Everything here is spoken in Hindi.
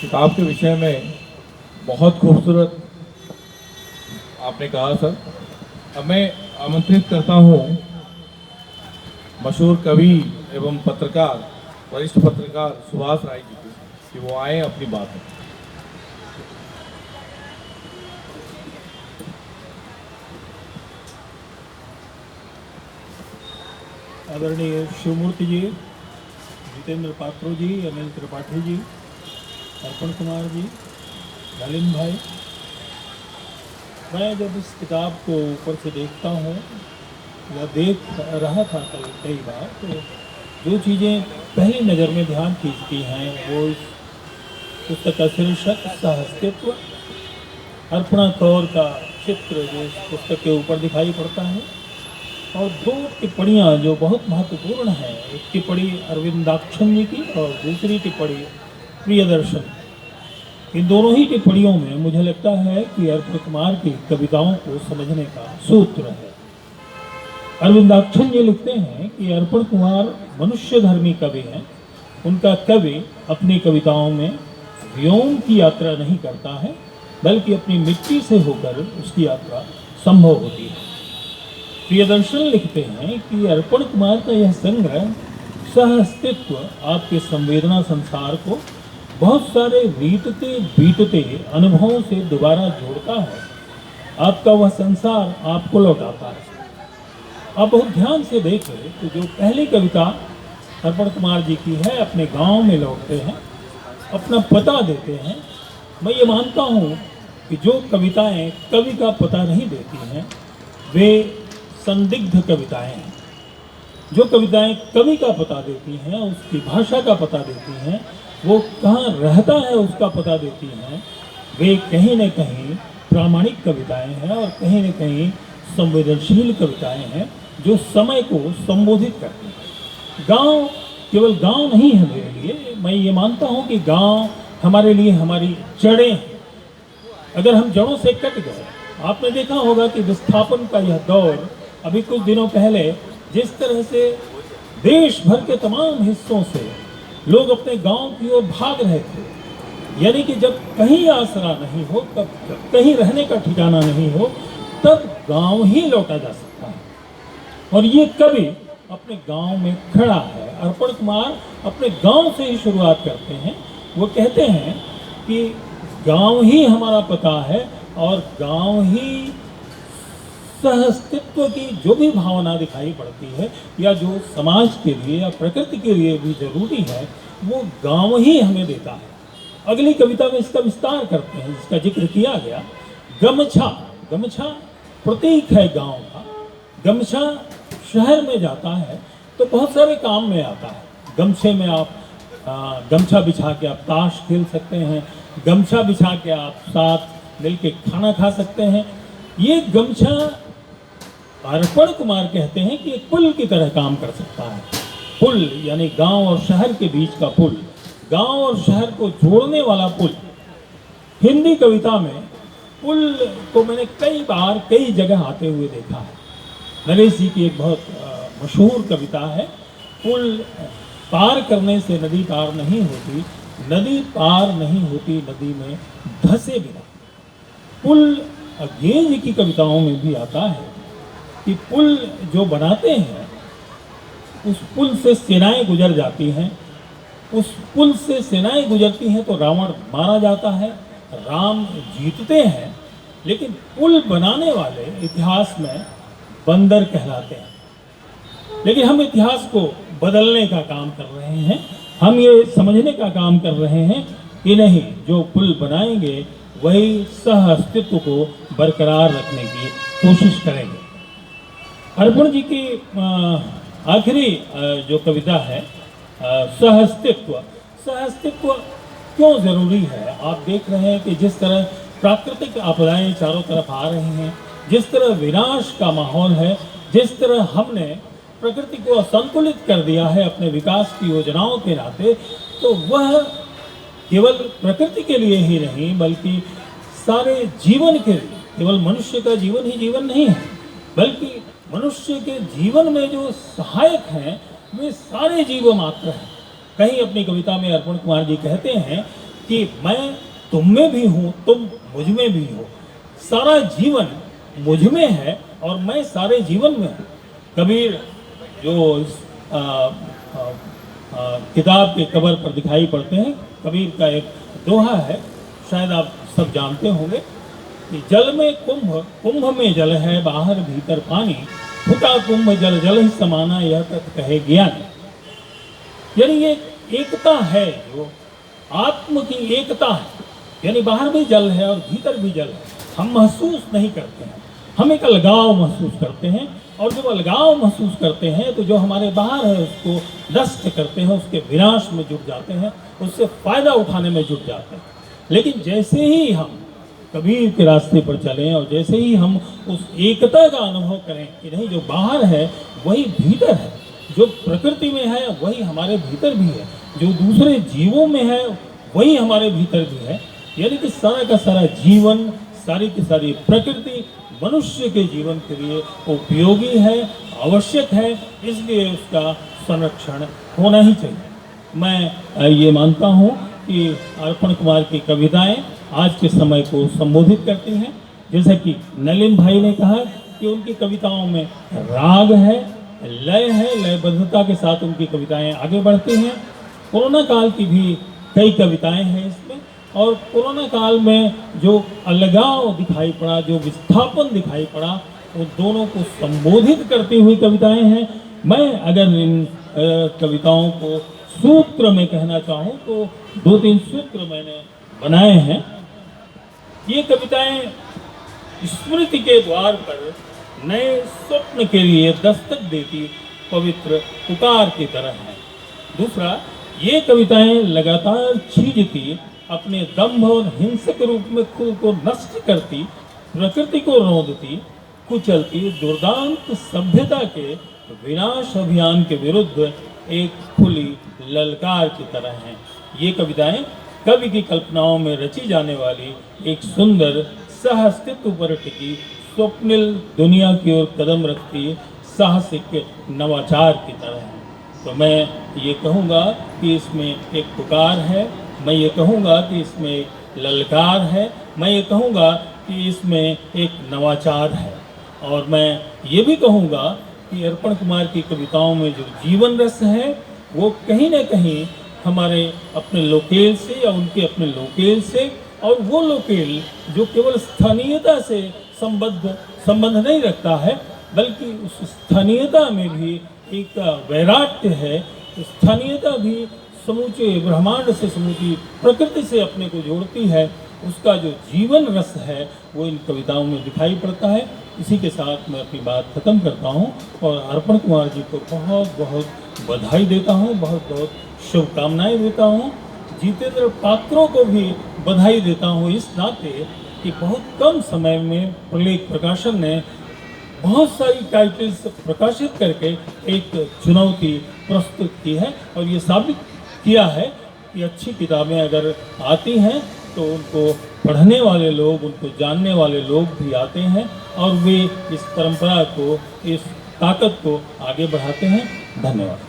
किताब के विषय में बहुत खूबसूरत आपने कहा सर। अब मैं आमंत्रित करता हूँ मशहूर कवि एवं पत्रकार, वरिष्ठ पत्रकार सुभाष राय जी को कि वो आए अपनी बात में। आदरणीय शिवमूर्ति जी, जितेंद्र पात्रो जी, अनिल त्रिपाठी जी, अर्पण कुमार जी, नलिन भाई, मैं जब इस किताब को ऊपर से देखता हूँ या देख रहा था कई बार, तो जो चीज़ें पहली नज़र में ध्यान खींचती हैं वो इस पुस्तक का शीर्षक सहअस्तित्व, अर्पणा कौर का चित्र जो इस पुस्तक के ऊपर दिखाई पड़ता है, और दो टिप्पणियाँ जो बहुत महत्वपूर्ण हैं। एक टिप्पणी अरविंदाक्षन जी की और दूसरी टिप्पणी प्रियदर्शन। इन दोनों ही टिप्पणियों में मुझे लगता है कि अर्पण कुमार की कविताओं को समझने का सूत्र है। अरविंदाक्षन जी लिखते हैं कि अर्पण कुमार मनुष्य धर्मी कवि हैं। उनका कवि अपनी कविताओं में व्योम की यात्रा नहीं करता है, बल्कि अपनी मिट्टी से होकर उसकी यात्रा संभव होती है। प्रियदर्शन लिखते हैं कि अर्पण कुमार का यह संग्रह सहअस्तित्व आपके संवेदना संसार को बहुत सारे बीतते बीतते अनुभवों से दोबारा जोड़ता है। आपका वह संसार आपको लौटाता है। आप बहुत ध्यान से देखें तो जो पहली कविता अर्पण कुमार जी की है, अपने गांव में लौटते हैं, अपना पता देते हैं। मैं ये मानता हूँ कि जो कविताएं कवि का पता नहीं देती हैं वे संदिग्ध कविताएं हैं। जो कविताएं कवि का पता देती हैं, उसकी भाषा का पता देती हैं, वो कहाँ रहता है उसका पता देती हैं, वे कहीं न कहीं प्रामाणिक कविताएं हैं और कहीं न कहीं संवेदनशील कविताएं हैं जो समय को संबोधित करती हैं। गांव केवल गांव नहीं है मेरे लिए। मैं ये मानता हूँ कि गांव हमारे लिए हमारी जड़ें हैं। अगर हम जड़ों से कट गए, आपने देखा होगा कि विस्थापन का यह दौर अभी कुछ दिनों पहले जिस तरह से देश भर के तमाम हिस्सों से लोग अपने गांव की ओर भाग रहे थे, यानी कि जब कहीं आसरा नहीं हो, तब कहीं रहने का ठिकाना नहीं हो, तब गांव ही लौटा जा सकता है। और ये कवि अपने गांव में खड़ा है। अर्पण कुमार अपने गांव से ही शुरुआत करते हैं। वो कहते हैं कि गांव ही हमारा पता है और गांव ही सहअस्तित्व की जो भी भावना दिखाई पड़ती है या जो समाज के लिए या प्रकृति के लिए भी जरूरी है, वो गांव ही हमें देता है। अगली कविता में इसका विस्तार करते हैं, जिसका जिक्र किया गया। गमछा, गमछा प्रतीक है गांव का। गमछा शहर में जाता है तो बहुत सारे काम में आता है। गमछे में आप गमछा बिछा के आप ताश खेल सकते हैं, गमछा बिछा के आप साथ मिलके खाना खा सकते हैं। ये गमछा अर्पण कुमार कहते हैं कि एक पुल की तरह काम कर सकता है। पुल यानी गांव और शहर के बीच का पुल, गांव और शहर को जोड़ने वाला पुल। हिंदी कविता में पुल को मैंने कई बार कई जगह आते हुए देखा है। नरेश जी की एक बहुत मशहूर कविता है, पुल पार करने से नदी पार नहीं होती, नदी पार नहीं होती नदी में धंसे बिना। पुल गेय जी की कविताओं में भी आता है कि पुल जो बनाते हैं उस पुल से सेनाएं गुजर जाती हैं, उस पुल से सेनाएं गुजरती हैं तो रावण मारा जाता है, राम जीतते हैं, लेकिन पुल बनाने वाले इतिहास में बंदर कहलाते हैं। लेकिन हम इतिहास को बदलने का काम कर रहे हैं। हम ये समझने का काम कर रहे हैं कि नहीं, जो पुल बनाएंगे वही सहअस्तित्व को बरकरार रखने की कोशिश करेंगे। अर्पण जी की आखिरी जो कविता है सहअस्तित्व, सहअस्तित्व क्यों ज़रूरी है? आप देख रहे हैं कि जिस तरह प्राकृतिक आपदाएं चारों तरफ आ रही हैं, जिस तरह विनाश का माहौल है, जिस तरह हमने प्रकृति को असंतुलित कर दिया है अपने विकास की योजनाओं के नाते, तो वह केवल प्रकृति के लिए ही नहीं बल्कि सारे जीवन के लिए, केवल मनुष्य का जीवन ही जीवन नहीं है, बल्कि मनुष्य के जीवन में जो सहायक हैं वे सारे जीव मात्र हैं। कहीं अपनी कविता में अर्पण कुमार जी कहते हैं कि मैं तुम में भी हूँ, तुम मुझ में भी हो, सारा जीवन मुझ में है और मैं सारे जीवन में हूँ। कबीर जो इस किताब के कवर पर दिखाई पड़ते हैं, कबीर का एक दोहा है, शायद आप सब जानते होंगे कि जल में कुंभ, कुंभ में जल है, बाहर भीतर पानी, फुटा कुंभ जल जल ही समाना, यह तत् कहे ज्ञानी। यानी ये एकता है, जो आत्म की एकता है, यानी बाहर भी जल है और भीतर भी जल है। हम महसूस नहीं करते हैं, हम एक अलगाव महसूस करते हैं, और जब अलगाव महसूस करते हैं तो जो हमारे बाहर है उसको नष्ट करते हैं, उसके विनाश में जुट जाते हैं, उससे फायदा उठाने में जुट जाते हैं। लेकिन जैसे ही हम कबीर के रास्ते पर चलें और जैसे ही हम उस एकता का अनुभव करें कि नहीं, जो बाहर है वही भीतर है, जो प्रकृति में है वही हमारे भीतर भी है, जो दूसरे जीवों में है वही हमारे भीतर भी है, यानी कि सारा का सारा जीवन, सारी की सारी प्रकृति मनुष्य के जीवन के लिए उपयोगी है, आवश्यक है, इसलिए उसका संरक्षण होना ही चाहिए। मैं ये मानता हूँ कि अर्पण कुमार की कविताएं आज के समय को संबोधित करती हैं। जैसा कि नलिन भाई ने कहा कि उनकी कविताओं में राग है, लय है, लयबद्धता के साथ उनकी कविताएं आगे बढ़ती हैं। कोरोना काल की भी कई कविताएं हैं इसमें, और कोरोना काल में जो अलगाव दिखाई पड़ा, जो विस्थापन दिखाई पड़ा, वो दोनों को संबोधित करती हुई कविताएं हैं। मैं अगर इन कविताओं को सूत्र में कहना चाहूँ तो 2-3 सूत्र मैंने बनाए हैं। ये कविताएं स्मृति के द्वार पर नए स्वप्न के लिए दस्तक देती पवित्र पुकार की तरह है। दूसरा, ये कविताएं लगातार छीजती, अपने दंभ और हिंसक रूप में खुद को नष्ट करती, प्रकृति को रौंदती, कुचलती दुर्दांत सभ्यता के विनाश अभियान के विरुद्ध एक खुली ललकार की तरह हैं। ये कविताएं कवि की कल्पनाओं में रची जाने वाली एक सुंदर सह अस्तित्व पर टिकी स्वप्निल दुनिया की ओर कदम रखती साहसिक नवाचार की तरह है। तो मैं ये कहूँगा कि इसमें एक पुकार है, मैं ये कहूँगा कि इसमें एक ललकार है, मैं ये कहूँगा कि इसमें एक नवाचार है, और मैं ये भी कहूँगा कि अर्पण कुमार की कविताओं में जो जीवन रस है वो कहीं ना कहीं हमारे अपने लोकेल से या उनके अपने लोकेल से, और वो लोकेल जो केवल स्थानीयता से संबंध नहीं रखता है, बल्कि उस स्थानीयता में भी एक वैराग्य है। स्थानीयता भी समूचे ब्रह्मांड से, समूची प्रकृति से अपने को जोड़ती है। उसका जो जीवन रस है वो इन कविताओं में दिखाई पड़ता है। इसी के साथ मैं अपनी बात खत्म करता हूँ और अर्पण कुमार जी को बहुत बहुत बधाई देता हूँ, बहुत बहुत शुभकामनाएं देता हूँ। जितेंद्र पात्रों को भी बधाई देता हूँ इस नाते कि बहुत कम समय में प्रलेख प्रकाशन ने बहुत सारी टाइटल्स प्रकाशित करके एक चुनौती प्रस्तुत की है, और ये साबित किया है कि अच्छी किताबें अगर आती हैं तो उनको पढ़ने वाले लोग, उनको जानने वाले लोग भी आते हैं, और वे इस परंपरा को, इस ताकत को आगे बढ़ाते हैं। धन्यवाद।